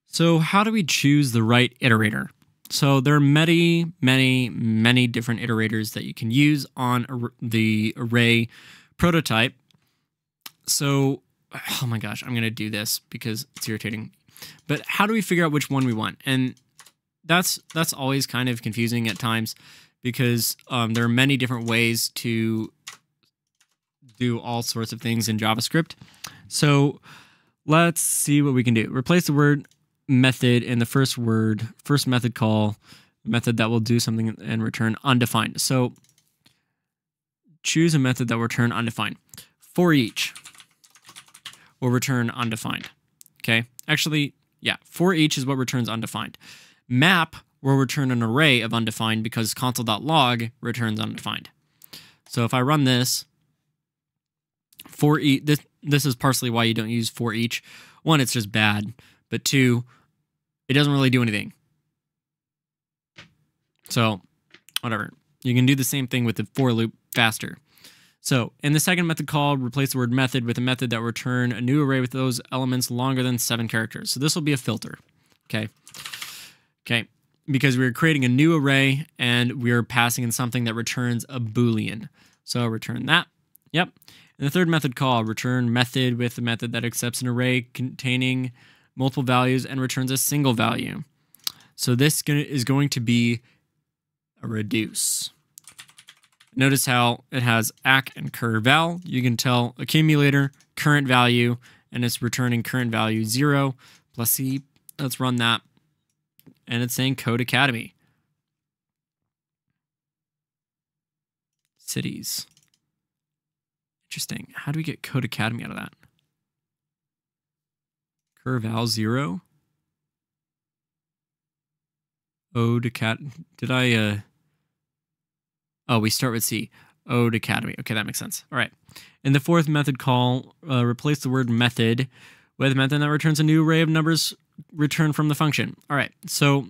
So how do we choose the right iterator? So there are many different iterators that you can use on the array prototype. So, oh my gosh, I'm going to do this because it's irritating. But how do we figure out which one we want? And that's always kind of confusing at times because there are many different ways to do all sorts of things in JavaScript. So let's see what we can do. Replace the word method in the first method call, method that will do something and return undefined. So choose a method that will return undefined. For each will return undefined. Okay, actually, yeah, for each is what returns undefined. Map will return an array of undefined because console.log returns undefined. So if I run this, for each, this is partially why you don't use for each. One, it's just bad, but two, it doesn't really do anything. So whatever. You can do the same thing with the for loop faster. So in the second method call, replace the word method with a method that will return a new array with those elements longer than 7 characters. So this will be a filter. Okay. Because we're creating a new array and we're passing in something that returns a Boolean. So return that. Yep. In the third method call, return method with a method that accepts an array containing multiple values and returns a single value. So this is going to be a reduce. Notice how it has ACK and cur_val. You can tell accumulator, current value, and it's returning current value 0 plus C. Let's run that. And it's saying Code Academy. Cities. Interesting. How do we get Code Academy out of that? Cur_val 0. Ode Academy. Did I... Oh, we start with C. Ode Academy. Okay, that makes sense. All right. In the fourth method call, replace the word method with a method that returns a new array of numbers returned from the function. All right. So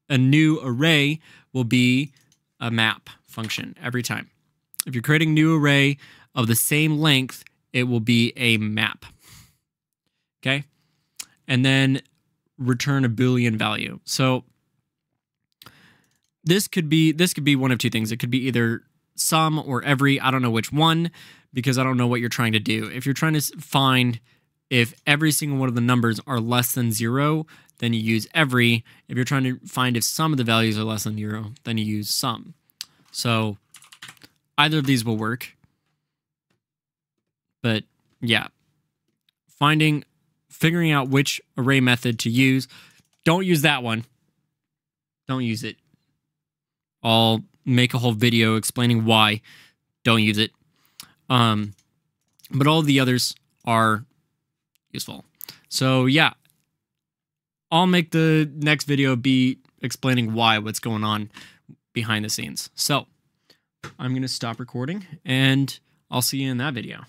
a new array will be a map function every time. If you're creating a new array of the same length, it will be a map. Okay. And then return a Boolean value. So this could be one of two things. It could be either some or every. I don't know which one because I don't know what you're trying to do. If you're trying to find if every single one of the numbers are less than 0, then you use every. If you're trying to find if some of the values are less than 0, then you use some. So either of these will work. But yeah, figuring out which array method to use. Don't use that one. Don't use it. I'll make a whole video explaining why. Don't use it. But all the others are useful. So yeah, I'll make the next video be explaining what's going on behind the scenes. So I'm going to stop recording and I'll see you in that video.